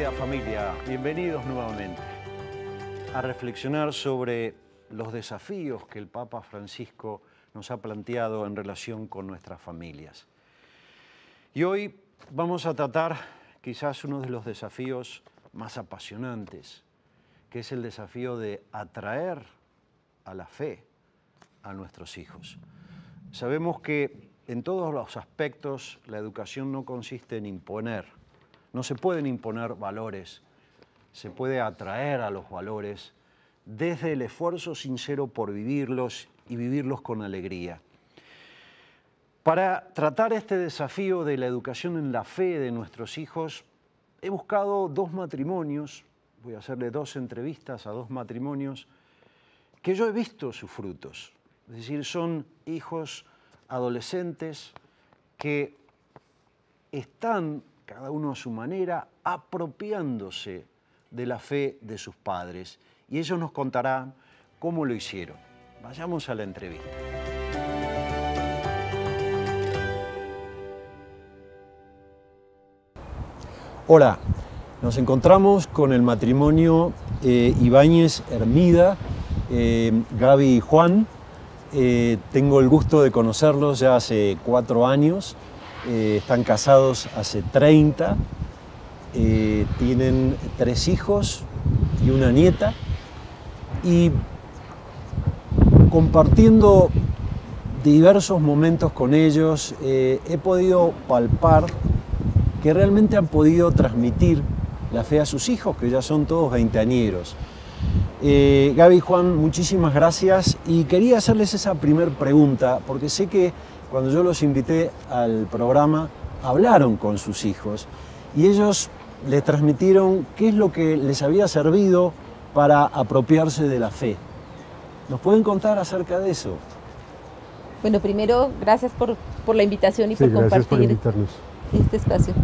día, familia. Bienvenidos nuevamente a reflexionar sobre los desafíos que el Papa Francisco nos ha planteado en relación con nuestras familias. Y hoy vamos a tratar quizás uno de los desafíos más apasionantes, que es el desafío de atraer a la fe a nuestros hijos. Sabemos que en todos los aspectos la educación no consiste en imponer. No se pueden imponer valores, se puede atraer a los valores desde el esfuerzo sincero por vivirlos y vivirlos con alegría. Para tratar este desafío de la educación en la fe de nuestros hijos, he buscado dos matrimonios, voy a hacerle dos entrevistas a dos matrimonios, que yo he visto sus frutos. Es decir, son hijos adolescentes que están, cada uno a su manera, apropiándose de la fe de sus padres. Y ellos nos contarán cómo lo hicieron. Vayamos a la entrevista. Hola, nos encontramos con el matrimonio Ibáñez Hermida, Gaby y Juan. Tengo el gusto de conocerlos ya hace 4 años. Están casados hace 30, tienen 3 hijos y una nieta, y compartiendo diversos momentos con ellos he podido palpar que realmente han podido transmitir la fe a sus hijos, que ya son todos veinteañeros. Gaby y Juan, muchísimas gracias, y quería hacerles esa primer pregunta, porque sé que cuando yo los invité al programa, hablaron con sus hijos y ellos les transmitieron qué es lo que les había servido para apropiarse de la fe. ¿Nos pueden contar acerca de eso? Bueno, primero, gracias por la invitación y por compartir gracias por invitarnos. Este espacio.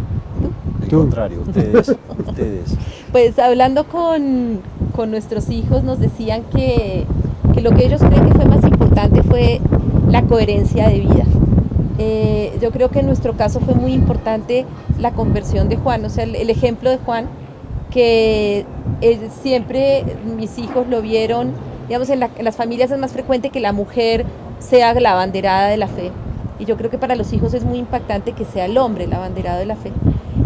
Al contrario, ustedes. Pues hablando con nuestros hijos, nos decían que lo que ellos creen que fue más importante fue la coherencia de vida. Yo creo que en nuestro caso fue muy importante la conversión de Juan, o sea, el ejemplo de Juan, que siempre mis hijos lo vieron, digamos, en las familias es más frecuente que la mujer sea la abanderada de la fe, y yo creo que para los hijos es muy impactante que sea el hombre el abanderado de la fe,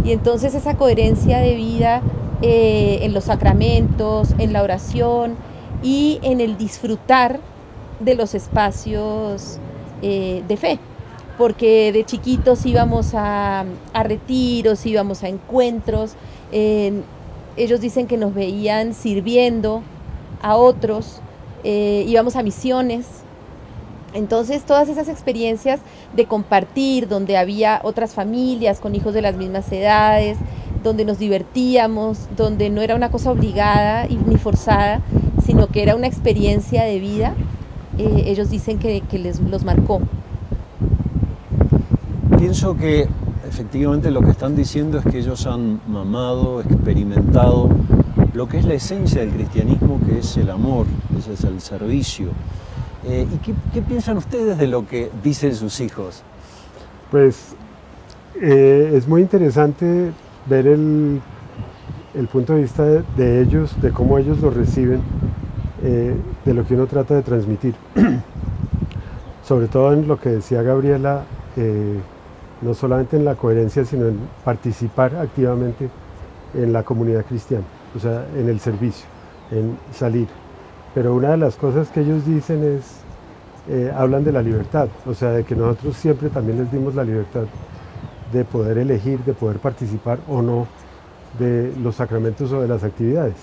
y entonces esa coherencia de vida en los sacramentos, en la oración y en el disfrutar de los espacios de fe, porque de chiquitos íbamos a retiros, íbamos a encuentros, ellos dicen que nos veían sirviendo a otros, íbamos a misiones. Entonces todas esas experiencias de compartir, donde había otras familias con hijos de las mismas edades, donde nos divertíamos, donde no era una cosa obligada ni forzada, sino que era una experiencia de vida, ellos dicen que los marcó. Pienso que efectivamente lo que están diciendo es que ellos han mamado, experimentado lo que es la esencia del cristianismo, que es el amor, ese es el servicio. ¿Y qué piensan ustedes de lo que dicen sus hijos? Pues es muy interesante ver el punto de vista de ellos, de cómo ellos lo reciben, de lo que uno trata de transmitir. Sobre todo en lo que decía Gabriela, no solamente en la coherencia, sino en participar activamente en la comunidad cristiana, o sea, en el servicio, en salir. Pero una de las cosas que ellos dicen es, hablan de la libertad, o sea, de que nosotros siempre también les dimos la libertad de poder elegir, de poder participar o no de los sacramentos o de las actividades.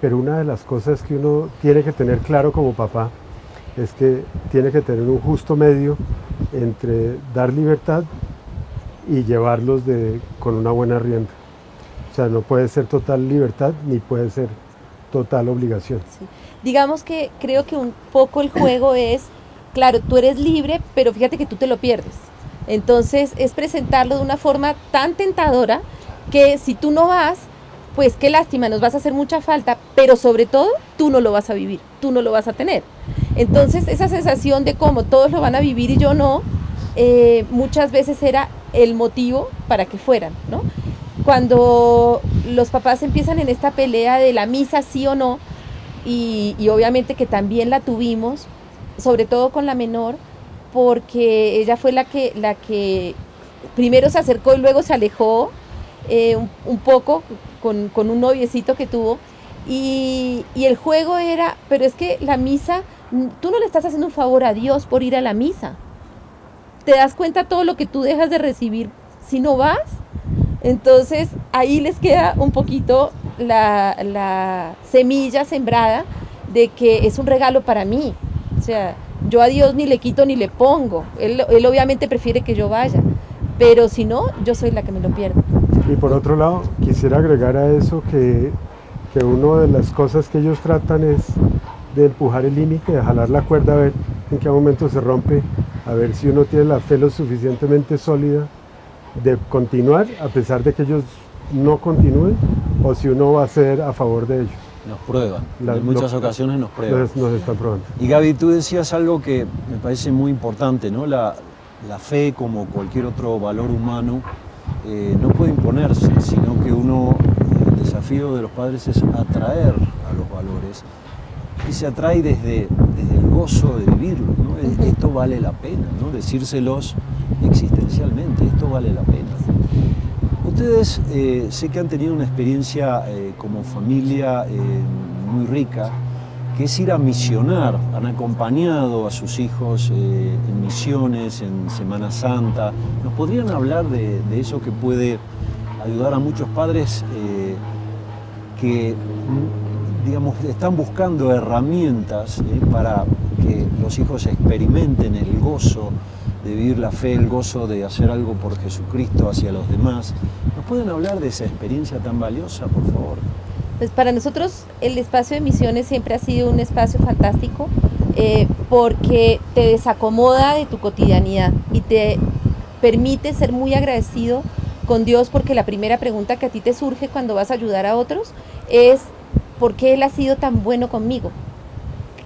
Pero una de las cosas que uno tiene que tener claro como papá es que tiene que tener un justo medio entre dar libertad y llevarlos con una buena rienda. O sea, no puede ser total libertad ni puede ser total obligación. Sí. Digamos que creo que un poco el juego es, claro, tú eres libre, pero fíjate que tú te lo pierdes. Entonces es presentarlo de una forma tan tentadora que si tú no vas, pues qué lástima, nos vas a hacer mucha falta, pero sobre todo tú no lo vas a vivir, tú no lo vas a tener. Entonces esa sensación de cómo todos lo van a vivir y yo no, muchas veces era el motivo para que fueran, ¿no? cuando los papás empiezan en esta pelea de la misa sí o no, y obviamente que también la tuvimos, sobre todo con la menor, porque ella fue la que primero se acercó y luego se alejó un poco con un noviecito que tuvo, y el juego era, pero es que la misa, tú no le estás haciendo un favor a Dios por ir a la misa. ¿Te das cuenta todo lo que tú dejas de recibir si no vas? Entonces ahí les queda un poquito la semilla sembrada de que es un regalo para mí. O sea, yo a Dios ni le quito ni le pongo. Él obviamente prefiere que yo vaya, pero si no, yo soy la que me lo pierdo. Y por otro lado, quisiera agregar a eso que una de las cosas que ellos tratan es de empujar el límite, de jalar la cuerda a ver en qué momento se rompe, a ver si uno tiene la fe lo suficientemente sólida de continuar a pesar de que ellos no continúen, o si uno va a ser a favor de ellos. Nos prueban, en muchas ocasiones nos prueban. Nos están probando. Y Gaby, tú decías algo que me parece muy importante, ¿no? La fe, como cualquier otro valor humano, no puede imponerse, sino que el desafío de los padres es atraer a los valores, y se atrae desde el gozo de vivirlo, ¿no? Esto vale la pena, ¿no? Decírselos existencialmente, esto vale la pena. Ustedes sé que han tenido una experiencia como familia muy rica, que es ir a misionar. Han acompañado a sus hijos en misiones, en Semana Santa. ¿Nos podrían hablar de eso que puede ayudar a muchos padres que, digamos, están buscando herramientas para que los hijos experimenten el gozo de vivir la fe, el gozo de hacer algo por Jesucristo hacia los demás? ¿Nos pueden hablar de esa experiencia tan valiosa, por favor? Pues para nosotros el espacio de misiones siempre ha sido un espacio fantástico, porque te desacomoda de tu cotidianidad y te permite ser muy agradecido con Dios, porque la primera pregunta que a ti te surge cuando vas a ayudar a otros es ¿por qué Él ha sido tan bueno conmigo?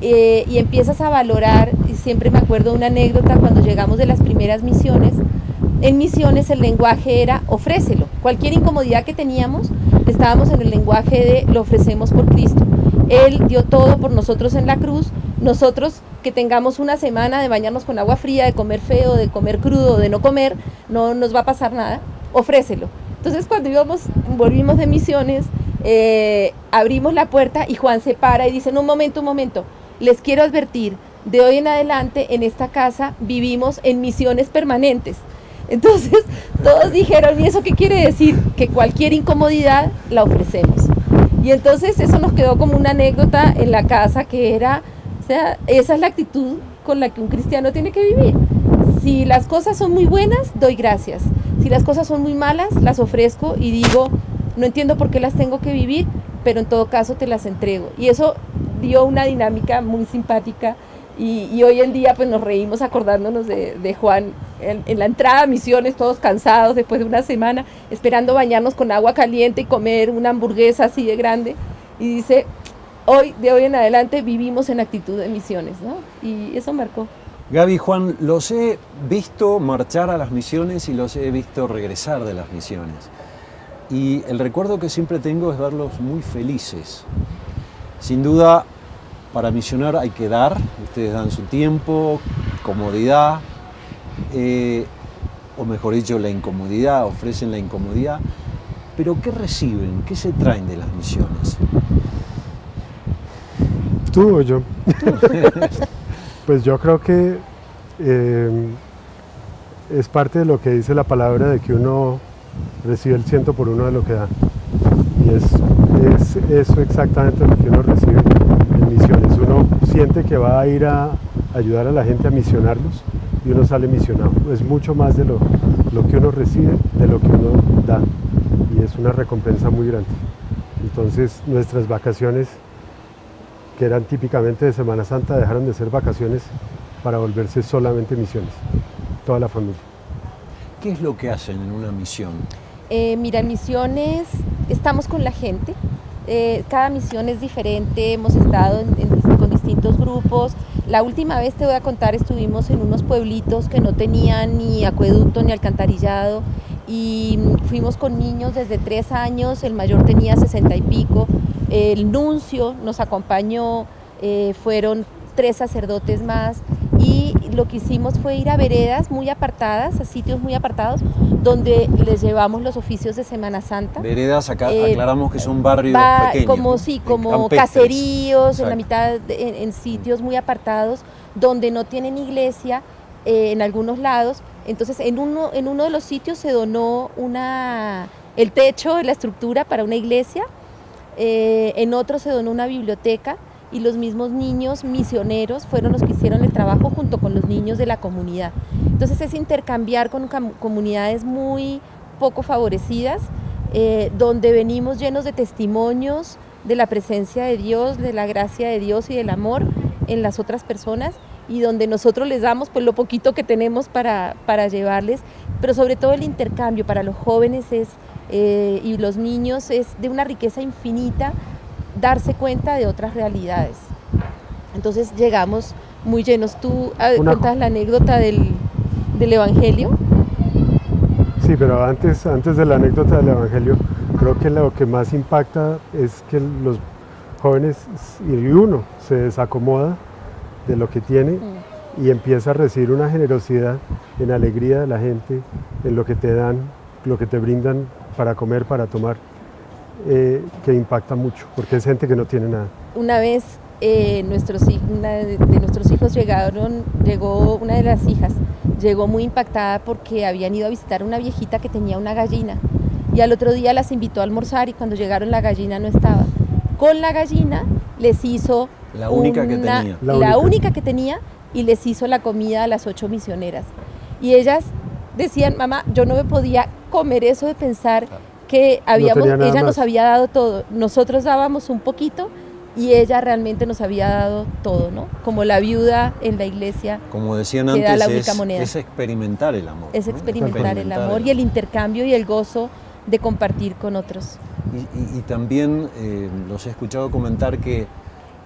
Y empiezas a valorar, y siempre me acuerdo de una anécdota cuando llegamos de las primeras misiones. En misiones el lenguaje era ofrécelo. Cualquier incomodidad que teníamos, estábamos en el lenguaje de lo ofrecemos por Cristo. Él dio todo por nosotros en la cruz. Nosotros que tengamos una semana de bañarnos con agua fría, de comer feo, de comer crudo, de no comer, no nos va a pasar nada. Ofrécelo. Entonces cuando volvimos de misiones, abrimos la puerta y Juan se para y dice, un momento, les quiero advertir, de hoy en adelante en esta casa vivimos en misiones permanentes. Entonces todos dijeron, ¿y eso qué quiere decir? Que cualquier incomodidad la ofrecemos. Y entonces eso nos quedó como una anécdota en la casa, que era, o sea, esa es la actitud con la que un cristiano tiene que vivir. Si las cosas son muy buenas, doy gracias. Si las cosas son muy malas, las ofrezco y digo, no entiendo por qué las tengo que vivir, pero en todo caso te las entrego. Y eso dio una dinámica muy simpática, y hoy en día pues nos reímos acordándonos de Juan en la entrada a misiones, todos cansados después de una semana, esperando bañarnos con agua caliente y comer una hamburguesa así de grande, y dice, de hoy en adelante vivimos en actitud de misiones, ¿no? Y eso marcó. Gaby, Juan, los he visto marchar a las misiones y los he visto regresar de las misiones. Y el recuerdo que siempre tengo es verlos muy felices. Sin duda, para misionar hay que dar, ustedes dan su tiempo, comodidad, o mejor dicho, la incomodidad, ofrecen la incomodidad. Pero ¿qué reciben? ¿Qué se traen de las misiones? ¿Tú o yo? Pues yo creo que es parte de lo que dice la palabra, de que uno recibe el 100 por 1 de lo que da. Y es eso exactamente lo que uno recibe en misiones. Uno siente que va a ir a ayudar a la gente a misionarlos y uno sale misionado. Es mucho más de lo que uno recibe, de lo que uno da. Y es una recompensa muy grande. Entonces nuestras vacaciones, que eran típicamente de Semana Santa, dejaron de ser vacaciones para volverse solamente misiones, toda la familia. ¿Qué es lo que hacen en una misión? Mira, en misiones estamos con la gente, cada misión es diferente, hemos estado con distintos grupos. La última vez, te voy a contar, estuvimos en unos pueblitos que no tenían ni acueducto ni alcantarillado, y fuimos con niños desde 3 años, el mayor tenía 60 y pico, el nuncio nos acompañó, fueron 3 sacerdotes más, y lo que hicimos fue ir a veredas muy apartadas, a sitios muy apartados, donde les llevamos los oficios de Semana Santa. Veredas, acá aclaramos que son barrios pequeños. Como, ¿no? sí, como campestres. caseríos, Exacto. en la mitad, en sitios muy apartados, donde no tienen iglesia, en algunos lados. Entonces, en uno de los sitios se donó el techo, la estructura para una iglesia, en otro se donó una biblioteca, y los mismos niños misioneros fueron los que hicieron el trabajo junto con los niños de la comunidad. Entonces es intercambiar con comunidades muy poco favorecidas, donde venimos llenos de testimonios de la presencia de Dios, de la gracia de Dios y del amor en las otras personas, y donde nosotros les damos pues lo poquito que tenemos para llevarles, pero sobre todo el intercambio para los jóvenes y los niños es de una riqueza infinita, darse cuenta de otras realidades. Entonces llegamos muy llenos. ¿Tú cuentas la anécdota del Evangelio? Sí, pero antes de la anécdota del Evangelio, creo que lo que más impacta es que los jóvenes y uno se desacomoda de lo que tiene y empieza a recibir una generosidad en alegría de la gente, en lo que te dan, lo que te brindan para comer, para tomar. Que impacta mucho, porque es gente que no tiene nada. Una vez una de nuestros hijos llegó una de las hijas, llegó muy impactada porque habían ido a visitar a una viejita que tenía una gallina, y al otro día las invitó a almorzar, y cuando llegaron la gallina no estaba. Con la gallina les hizo la única que tenía, y les hizo la comida a las 8 misioneras. Y ellas decían: mamá, yo no me podía comer eso de pensar que ella nos había dado todo, nosotros dábamos un poquito y ella realmente nos había dado todo, ¿no? Como la viuda en la iglesia, como decían que antes, da la única moneda. Es experimentar el amor. Es ¿no? experimentar el amor y el intercambio y el gozo de compartir con otros. Y también los he escuchado comentar que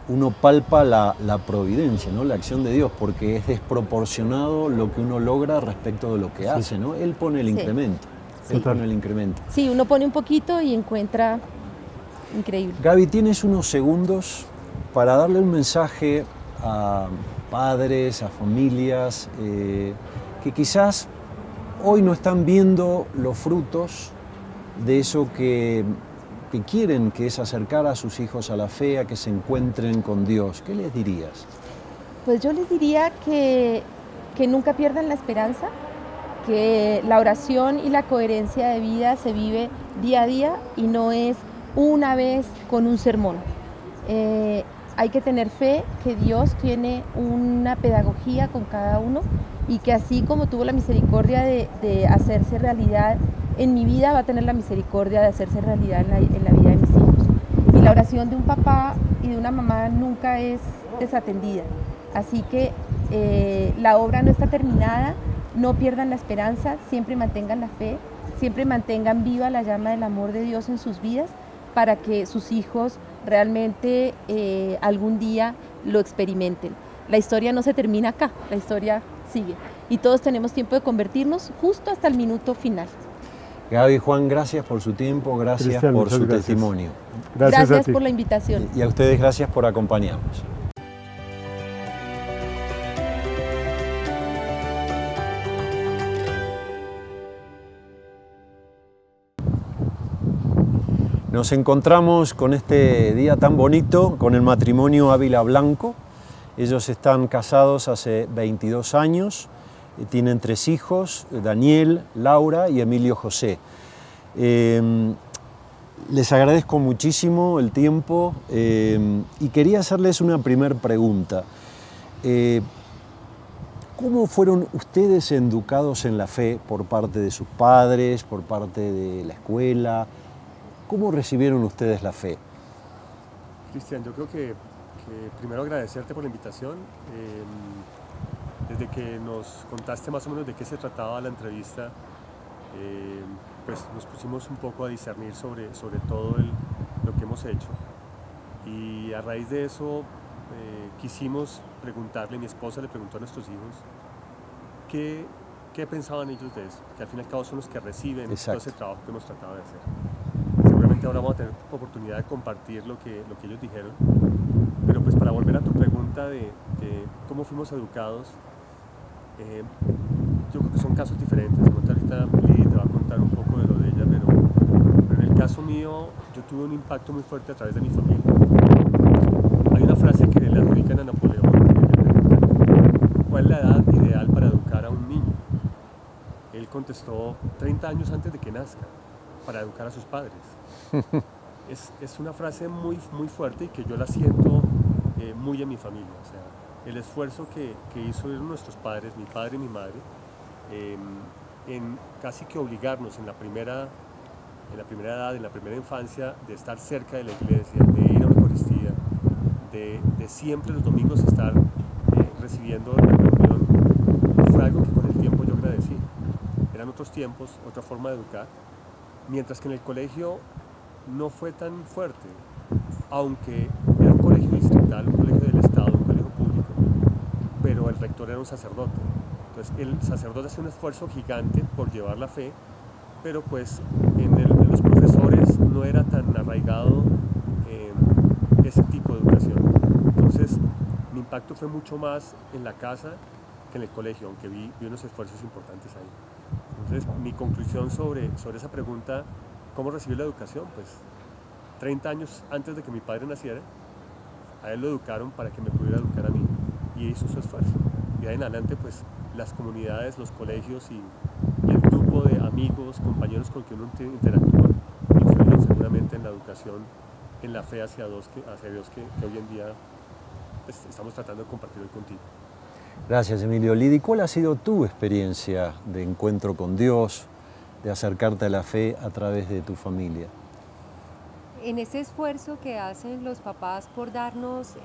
uno palpa la providencia, ¿no? La acción de Dios, porque es desproporcionado lo que uno logra respecto de lo que hace, ¿no? Él pone el incremento. Sí. Pone el incremento. Sí, uno pone un poquito y encuentra increíble. Gaby, tienes unos segundos para darle un mensaje a padres, a familias que quizás hoy no están viendo los frutos de eso que quieren, que es acercar a sus hijos a la fe, a que se encuentren con Dios. ¿Qué les dirías? Pues yo les diría que nunca pierdan la esperanza, que la oración y la coherencia de vida se vive día a día y no es una vez con un sermón. Hay que tener fe que Dios tiene una pedagogía con cada uno, y que así como tuvo la misericordia de hacerse realidad en mi vida, va a tener la misericordia de hacerse realidad en la vida de mis hijos. Y la oración de un papá y de una mamá nunca es desatendida. Así que la obra no está terminada. No pierdan la esperanza, siempre mantengan la fe, siempre mantengan viva la llama del amor de Dios en sus vidas, para que sus hijos realmente algún día lo experimenten. La historia no se termina acá, la historia sigue, y todos tenemos tiempo de convertirnos justo hasta el minuto final. Gaby, Juan, gracias por su tiempo, gracias Cristian, por su gracias. testimonio. Gracias por la invitación. Y a ustedes gracias por acompañarnos. Nos encontramos con este día tan bonito, con el matrimonio Ávila Blanco. Ellos están casados hace 22 años, tienen 3 hijos, Daniel, Laura y Emilio José. Les agradezco muchísimo el tiempo y quería hacerles una primera pregunta. ¿Cómo fueron ustedes educados en la fe por parte de sus padres, por parte de la escuela? ¿Cómo recibieron ustedes la fe? Cristian, yo creo que primero agradecerte por la invitación. Desde que nos contaste más o menos de qué se trataba la entrevista, pues nos pusimos un poco a discernir sobre todo lo que hemos hecho. Y a raíz de eso quisimos preguntarle, mi esposa le preguntó a nuestros hijos, ¿qué qué pensaban ellos de eso, que al fin y al cabo son los que reciben Exacto. todo ese trabajo que hemos tratado de hacer. Seguramente ahora vamos a tener oportunidad de compartir lo que ellos dijeron, pero pues para volver a tu pregunta de cómo fuimos educados, yo creo que son casos diferentes. Ahorita Lili te va a contar un poco de lo de ella, pero en el caso mío yo tuve un impacto muy fuerte a través de mi familia. Hay una frase que le adjudican a Napoleón, que le preguntan, ¿cuál es la edad ideal para educar a un niño? Él contestó 30 años antes de que nazca, para educar a sus padres. Es una frase muy, muy fuerte y que yo la siento muy en mi familia. O sea, el esfuerzo que hicieron nuestros padres, mi padre y mi madre, en casi que obligarnos en la primera edad, en la primera infancia, de estar cerca de la iglesia, de ir a una Eucaristía, de siempre los domingos estar recibiendo la comunión, fue algo que con el tiempo yo agradecí. Eran otros tiempos, otra forma de educar, mientras que en el colegio no fue tan fuerte, aunque era un colegio distrital, un colegio del Estado, un colegio público, pero el rector era un sacerdote. Entonces el sacerdote hace un esfuerzo gigante por llevar la fe, pero pues en los profesores no era tan arraigado ese tipo de educación. Entonces mi impacto fue mucho más en la casa que en el colegio, aunque vi unos esfuerzos importantes ahí. Entonces mi conclusión sobre esa pregunta, ¿cómo recibir la educación? Pues 30 años antes de que mi padre naciera, a él lo educaron para que me pudiera educar a mí, y hizo su esfuerzo. Y de ahí en adelante, pues las comunidades, los colegios y el grupo de amigos, compañeros con quien uno interactúa, influyen seguramente en la educación, en la fe hacia Dios que hoy en día pues, estamos tratando de compartir hoy contigo. Gracias, Emilio. Lidi, ¿cuál ha sido tu experiencia de encuentro con Dios, de acercarte a la fe a través de tu familia? En ese esfuerzo que hacen los papás por darnos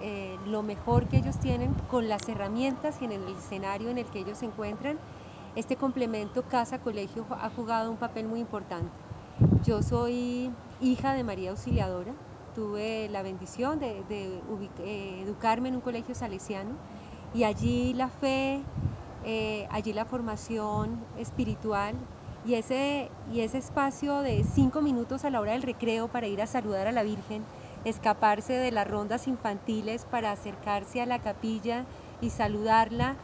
lo mejor que ellos tienen con las herramientas y en el escenario en el que ellos se encuentran, este complemento casa-colegio ha jugado un papel muy importante. Yo soy hija de María Auxiliadora, tuve la bendición de educarme en un colegio salesiano y allí la fe, allí la formación espiritual y ese espacio de 5 minutos a la hora del recreo para ir a saludar a la Virgen, escaparse de las rondas infantiles para acercarse a la capilla y saludarla,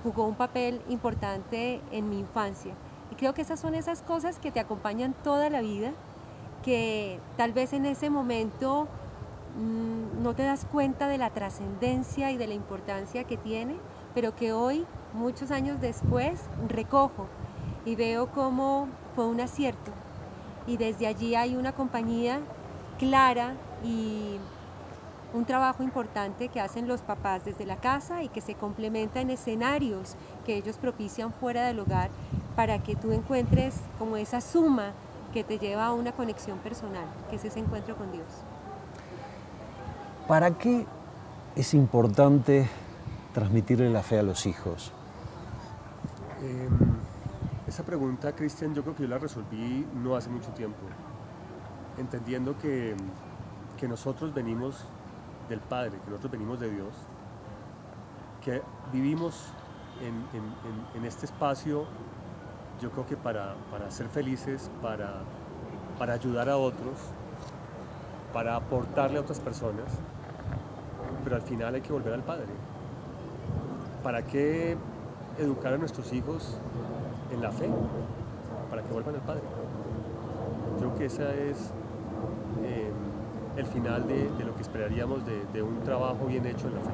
jugó un papel importante en mi infancia. Y creo que esas son esas cosas que te acompañan toda la vida, que tal vez en ese momento no te das cuenta de la trascendencia y de la importancia que tiene, pero que hoy, muchos años después, recojo y veo cómo fue un acierto. Y desde allí hay una compañía clara y un trabajo importante que hacen los papás desde la casa y que se complementa en escenarios que ellos propician fuera del hogar para que tú encuentres como esa suma que te lleva a una conexión personal, que es ese encuentro con Dios. ¿Para qué es importante transmitirle la fe a los hijos? Esa pregunta, Cristian, yo creo que yo la resolví no hace mucho tiempo, entendiendo que nosotros venimos del Padre, que nosotros venimos de Dios, que vivimos en este espacio, yo creo que para ser felices, para ayudar a otros, para aportarle a otras personas, pero al final hay que volver al Padre. ¿Para qué educar a nuestros hijos en la fe? Para que vuelvan al Padre. Creo que ese es el final de lo que esperaríamos de un trabajo bien hecho en la fe.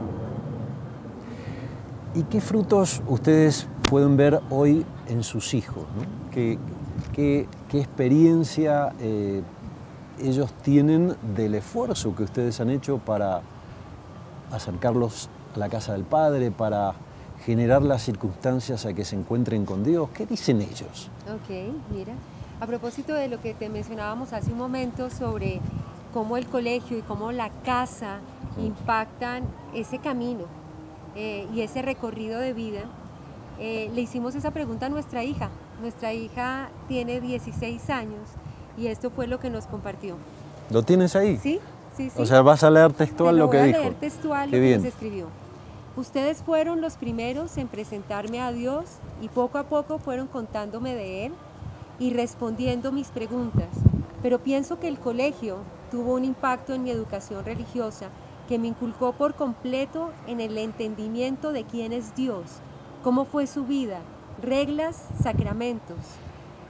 ¿Y qué frutos ustedes pueden ver hoy en sus hijos, ¿no? ¿Qué experiencia ellos tienen del esfuerzo que ustedes han hecho para acercarlos a la casa del Padre, para generar las circunstancias a que se encuentren con Dios? ¿Qué dicen ellos? Ok, mira, a propósito de lo que te mencionábamos hace un momento sobre cómo el colegio y cómo la casa impactan ese camino y ese recorrido de vida, le hicimos esa pregunta a nuestra hija. Nuestra hija tiene 16 años y esto fue lo que nos compartió. ¿Lo tienes ahí? Sí, sí, sí. O sea, vas a leer textual lo que dijo. Voy a leer textual Qué lo que bien. nos escribió. Ustedes fueron los primeros en presentarme a Dios y poco a poco fueron contándome de Él y respondiendo mis preguntas. Pero pienso que el colegio tuvo un impacto en mi educación religiosa que me inculcó por completo en el entendimiento de quién es Dios, cómo fue su vida, reglas, sacramentos.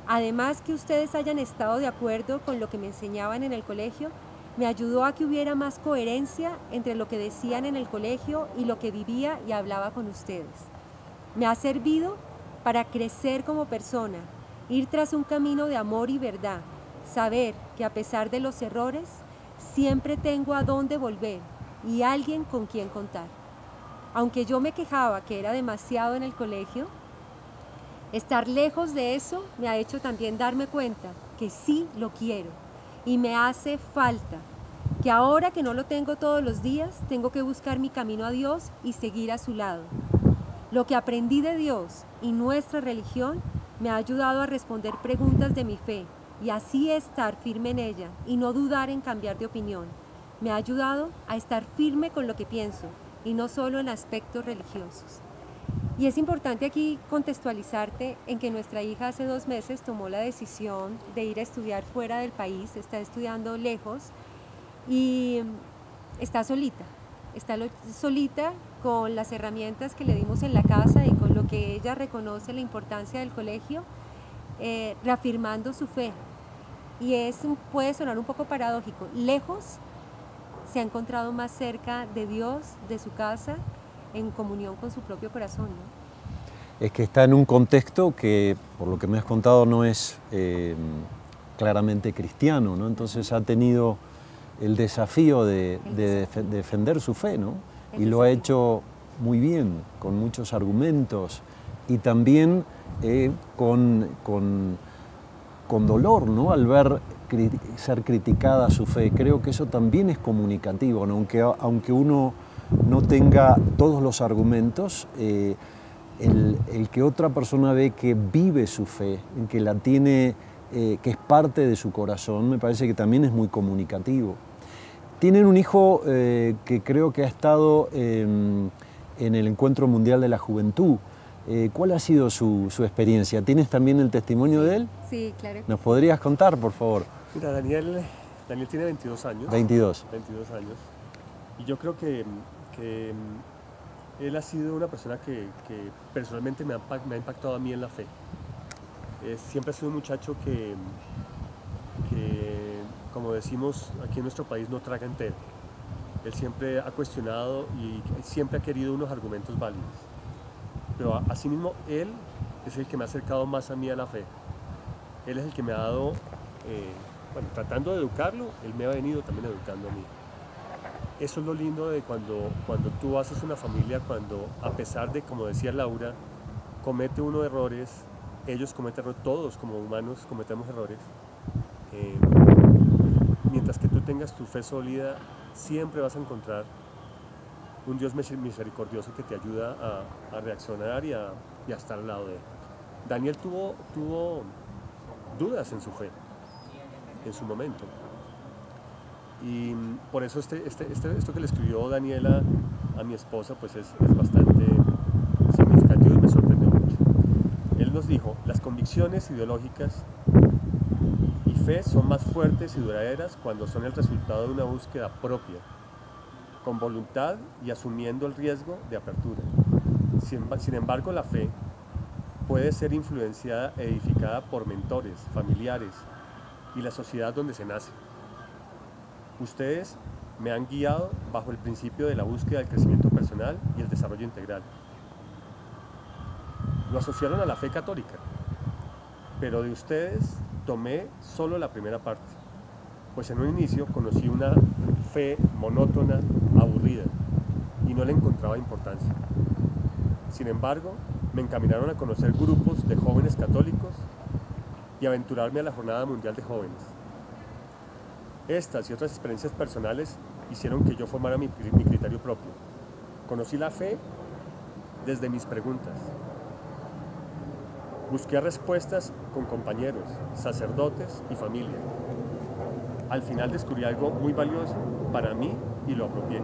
Además, que ustedes hayan estado de acuerdo con lo que me enseñaban en el colegio, me ayudó a que hubiera más coherencia entre lo que decían en el colegio y lo que vivía y hablaba con ustedes. Me ha servido para crecer como persona, ir tras un camino de amor y verdad, saber que a pesar de los errores, siempre tengo a dónde volver y alguien con quien contar. Aunque yo me quejaba que era demasiado en el colegio, estar lejos de eso me ha hecho también darme cuenta que sí lo quiero y me hace falta, que ahora que no lo tengo todos los días, tengo que buscar mi camino a Dios y seguir a su lado. Lo que aprendí de Dios y nuestra religión me ha ayudado a responder preguntas de mi fe y así estar firme en ella y no dudar en cambiar de opinión. Me ha ayudado a estar firme con lo que pienso y no solo en aspectos religiosos. Y es importante aquí contextualizarte en que nuestra hija hace 2 meses tomó la decisión de ir a estudiar fuera del país, está estudiando lejos y está solita con las herramientas que le dimos en la casa y con lo que ella reconoce la importancia del colegio, reafirmando su fe. Y puede sonar un poco paradójico, lejos se ha encontrado más cerca de Dios, de su casa, en comunión con su propio corazón, ¿no? Es que está en un contexto que, por lo que me has contado, no es claramente cristiano, ¿no? Entonces ha tenido el desafío de defender su fe, ¿no? Y lo ha hecho muy bien, con muchos argumentos y también con dolor, ¿no? Al ver ser criticada su fe. Creo que eso también es comunicativo, ¿no? Aunque uno no tenga todos los argumentos, el que otra persona ve que vive su fe, que la tiene, que es parte de su corazón, me parece que también es muy comunicativo. Tienen un hijo que creo que ha estado en el Encuentro Mundial de la Juventud. ¿Cuál ha sido su experiencia? ¿Tienes también el testimonio de él? Sí, claro. ¿Nos podrías contar, por favor? Mira, Daniel tiene 22 años. 22. 22 años. Y yo creo que él ha sido una persona que personalmente me ha impactado a mí en la fe. Siempre ha sido un muchacho que, como decimos aquí en nuestro país, no traga entero. Él siempre ha cuestionado y siempre ha querido unos argumentos válidos. Pero asimismo, él es el que me ha acercado más a mí a la fe. Él es el que me ha dado, bueno, tratando de educarlo, él me ha venido también educando a mí. Eso es lo lindo de cuando tú haces una familia, cuando a pesar de, como decía Laura, comete uno errores, ellos cometen errores, todos como humanos cometemos errores. Mientras que tú tengas tu fe sólida, siempre vas a encontrar un Dios misericordioso que te ayuda a reaccionar y a estar al lado de él. Daniel tuvo dudas en su fe, en su momento. Y por eso esto que le escribió Daniela a mi esposa pues es bastante significativo y me sorprendió mucho. Él nos dijo: las convicciones ideológicas y fe son más fuertes y duraderas cuando son el resultado de una búsqueda propia, con voluntad y asumiendo el riesgo de apertura. Sin embargo, la fe puede ser influenciada e edificada por mentores, familiares y la sociedad donde se nace. Ustedes me han guiado bajo el principio de la búsqueda del crecimiento personal y el desarrollo integral. Lo asociaron a la fe católica, pero de ustedes tomé solo la primera parte, pues en un inicio conocí una fe monótona, aburrida, y no le encontraba importancia. Sin embargo, me encaminaron a conocer grupos de jóvenes católicos y aventurarme a la Jornada Mundial de Jóvenes. Estas y otras experiencias personales hicieron que yo formara mi criterio propio. Conocí la fe desde mis preguntas. Busqué respuestas con compañeros, sacerdotes y familia. Al final descubrí algo muy valioso para mí y lo apropié.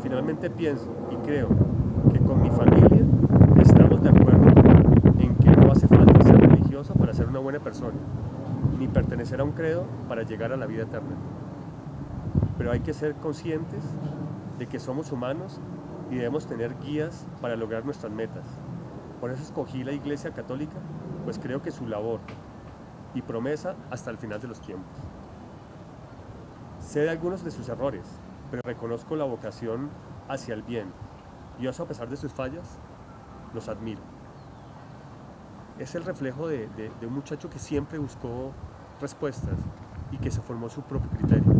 Finalmente pienso y creo que con mi familia estamos de acuerdo en que no hace falta ser religioso para ser una buena persona, ni pertenecer a un credo para llegar a la vida eterna. Pero hay que ser conscientes de que somos humanos y debemos tener guías para lograr nuestras metas. Por eso escogí la Iglesia Católica, pues creo que su labor y promesa hasta el final de los tiempos. Sé de algunos de sus errores, pero reconozco la vocación hacia el bien, y eso, a pesar de sus fallas, los admiro. Es el reflejo de un muchacho que siempre buscó respuestas y que se formó su propio criterio,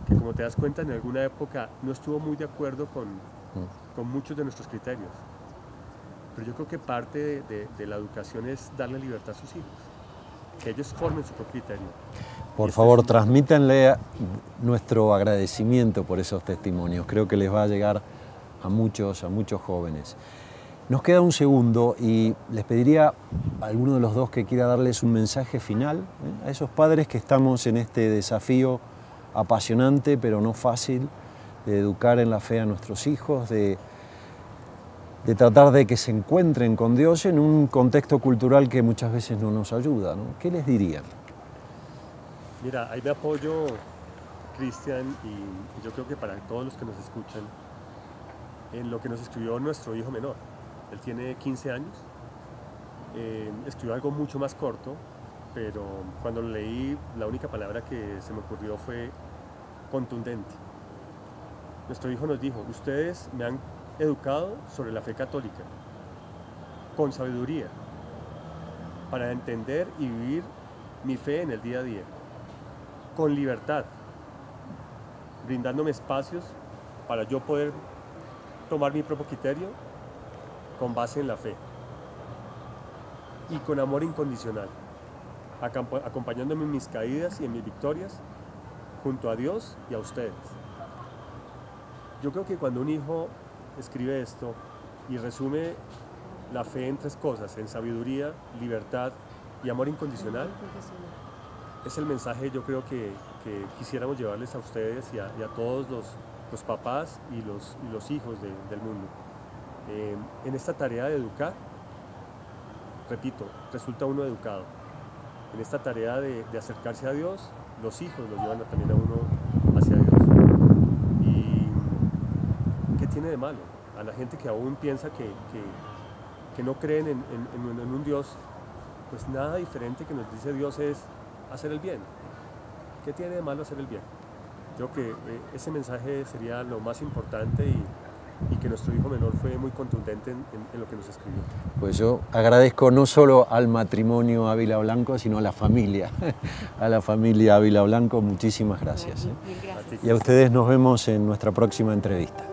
que, como te das cuenta, en alguna época no estuvo muy de acuerdo con muchos de nuestros criterios. Pero yo creo que parte de la educación es darle libertad a sus hijos, que ellos formen su propio criterio. Por favor, transmítanle nuestro agradecimiento por esos testimonios. Creo que les va a llegar a muchos jóvenes. Nos queda un segundo y les pediría a alguno de los dos que quiera darles un mensaje final a esos padres que estamos en este desafío apasionante, pero no fácil, de educar en la fe a nuestros hijos, de tratar de que se encuentren con Dios en un contexto cultural que muchas veces no nos ayuda, ¿no? ¿Qué les dirían? Mira, ahí me apoyo, Cristian, y yo creo que para todos los que nos escuchan, en lo que nos escribió nuestro hijo menor. Él tiene 15 años, escribió algo mucho más corto, pero cuando lo leí, la única palabra que se me ocurrió fue contundente. Nuestro hijo nos dijo: ustedes me han educado sobre la fe católica, con sabiduría, para entender y vivir mi fe en el día a día, con libertad, brindándome espacios para yo poder tomar mi propio criterio con base en la fe y con amor incondicional, acompañándome en mis caídas y en mis victorias junto a Dios y a ustedes. Yo creo que cuando un hijo escribe esto y resume la fe en tres cosas, en sabiduría, libertad y amor incondicional, es el mensaje, yo creo, que quisiéramos llevarles a ustedes y a todos los papás y los hijos del mundo. En esta tarea de educar, repito, resulta uno educado. En esta tarea de acercarse a Dios, los hijos lo llevan también a uno hacia Dios. ¿Y qué tiene de malo? A la gente que aún piensa que no creen en un Dios, pues nada diferente que nos dice Dios es hacer el bien. ¿Qué tiene de malo hacer el bien? Creo que ese mensaje sería lo más importante y que nuestro hijo menor fue muy contundente en lo que nos escribió. Pues yo agradezco no solo al matrimonio Ávila Blanco, sino a la familia Ávila Blanco. Muchísimas gracias. Gracias. Y a ustedes nos vemos en nuestra próxima entrevista.